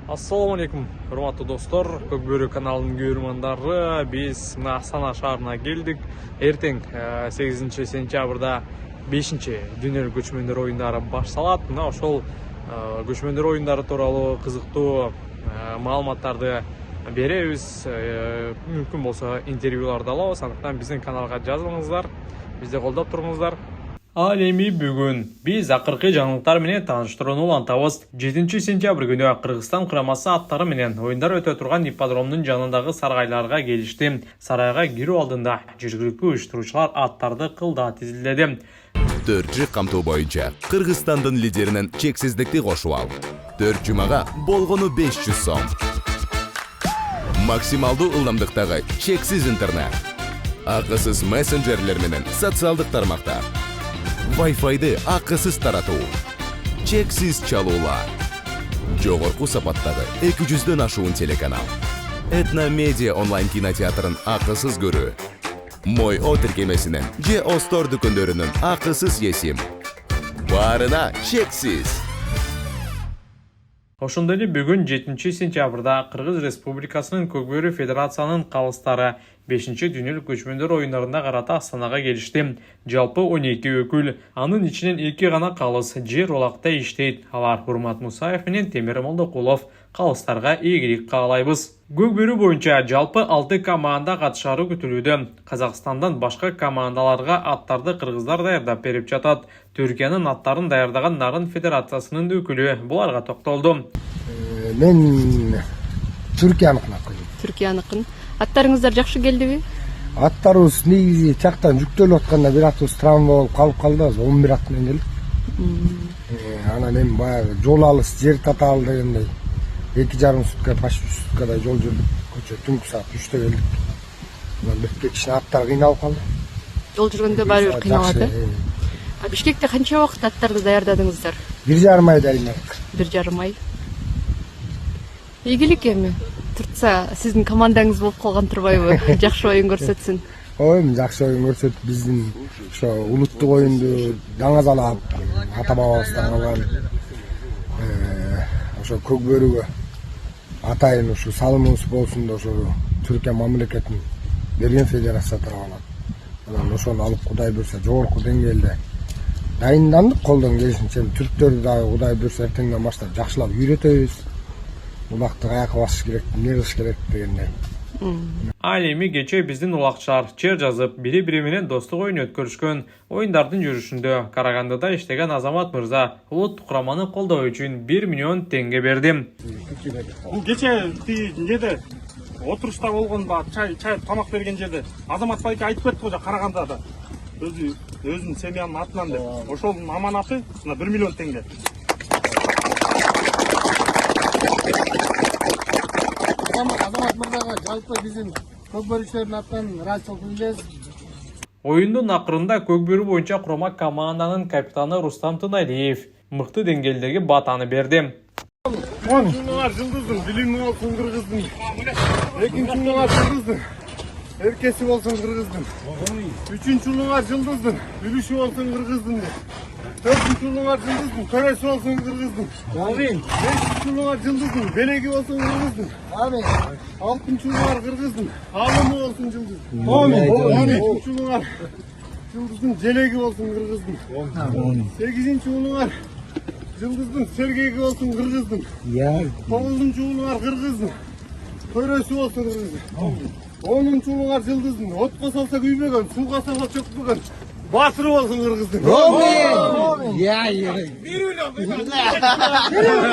Ассаламу алейкум, урматтуу достор, Көкбөрү каналынын көрөрмандары. Биз мына Астана шаарына келдик. Эртең 8 сентябрда 5-дүниелик көчмөндөр оюндары башталат. Мына ошол көчмөндөр оюндары тууралуу кызыктуу маалыматтарды беребиз. Мүмкүн болсо интервьюларды алабыз. Андыктан биздин каналга жазылыңыздар, бизди колдоп туруңуздар. Ал эми бүгүн биз акыркы жаңылыктар менен тааныштырууну улантабыз. 7 сентябрь күнү Кыргызстан курамасы аттары менен оюндар өтө турган ипподромдун жанындагы саргайларга келишти. Сарайга кирүү алдында жергиликтүү уюштуруучулар аттарды кылда тизилдеди. Төртчү камтоо боюнча Кыргызстандын лидеринен чексиздикти кошуп ал. 4 жумага болгону 500 сом. Максималдуу ылдамдыктагы чексиз интернет. Акысыз мессенджерлер менен социалдык тармактар. Wi-Fi'ды акысыз таратуу. Чексиз чалуулар. Жогорку сапаттагы 200дөн ашуун телеканал. Этно медиа онлайн кинотеатрын акысыз көрүү. Мой О тиркемесинен же Остор дүкөндөрүнүн акысыз есим. Баарына чексиз. Ошондой эле бүгүн 7 сентябрда Кыргыз Республикасынын Көкбөрү Федерациянын калыстары 5-дүниелик көчмөндөр оюндарына карата Астанага келишти. Жалпы 12 өкүл, анын ичинен 2 гана калыс жер улакта иштейт. Алар Урмат Мусаев менен Темир Молдокулов. Калыстарга ийгилик каалайбыз. Көкбөрү боюнча жалпы 6 команда катышары күтүлүүдө. Казакстандан башка командаларга аттарды кыргыздар даярдап берип жатат. Түркиянын аттарын даярдаган Нарын Федерациясынын өкүлү буларга токтолду. Мен Түркияныкын акылым. Түркияныкын. Аттарыңыздар жакшы келдиби? Аттарыбыз негизи жактан жүктөлүп атканда бир атыбыз травма болуп калып калды. 11 ат менен келдик. Анан эми баягы жол алыс, жер татаал дегендей 2,5 сутка, почти 3 суткадай жол жүрдүк. Көчө түнкү саат 3-тө келдик. Анан бир кичине аттар кыйналып калды. Жол жүргөндө баары бир кыйналат. Бишкекте канча убакыт аттарды даярдадыңыздар? 1,5 ай дайындадык. 1,5 ай. Ийгилик эми. Туртса, сиздин командаңыз болуп калган турбайбы? Жакшы оюн көрсөтсүн. Ой, жакшы оюн көрсөтүп, биздин ошо улуттук оюнду даңазалап, ата бабабыздан калган ошо Көкбөрүгө атайын ушу салымыбыз болсун деп ошо Түркия мамлекетинин берген федерация тарабынан. Анан ошону алып Кудай буйрса жогорку деңгээлде дайындандык, колдон келишинче түрктөрдү дагы Кудай буйрса эртеңден баштап жакшылап үйрөтөбүз. Улакты каяка басыш керек, эмне кылыш керек дегендей. Ал эми кече биздин улакчылар чер жазып, бири-бири менен достук оюн өткөрүшкөн. Оюндардын жүрүшүндө Карагандыда иштеген Азамат мырза улуттук кураманы колдоо үчүн 1 миллион теңге берди. Бул кече неде отурушта болгон чай тамак берген жерде Азамат байке айтып кетти го Карагандада. Өзүнүн семьянын атынан деп. Ошонун аманаты 1 миллион теңге. Азамат мырзага жалпы биздин көкбөрүчүлөрдүн атынан ыраазычылык билдиребиз. Оюндун акырында Көкбөрү боюнча курама команданын капитаны Рустам Тыналиев мыкты деңгээлдеги батаны берди. 10 жылыңар жылдыздың, билими болсун кыргыздын. 2 жылыңар жылдыздың, эркеси болсун кыргыздын. 3 жылыңар жылдыздың, билиши болсун кыргыздын. 4 жылыңар жылдыздың, көрөсү болсун кыргыздын. 5 жылыңар жылдыздың, белеги болсун кыргыздын. 6 жылыңар кыргыздын, алымы болсун жылдыздың. 7 жылыңар жылдыздың, желеги болсун кыргыздың. 8 жылыңар жылдыздың, сергеги болсун кыргыздың. 9 жылыңар кыргыздың, көрөсү болсун кыргыздың. 10 жылыңар жылдыздың, отко салса күйбөгөн, сууга салса чөкпөгөн. Батыры болсун кыргыздың.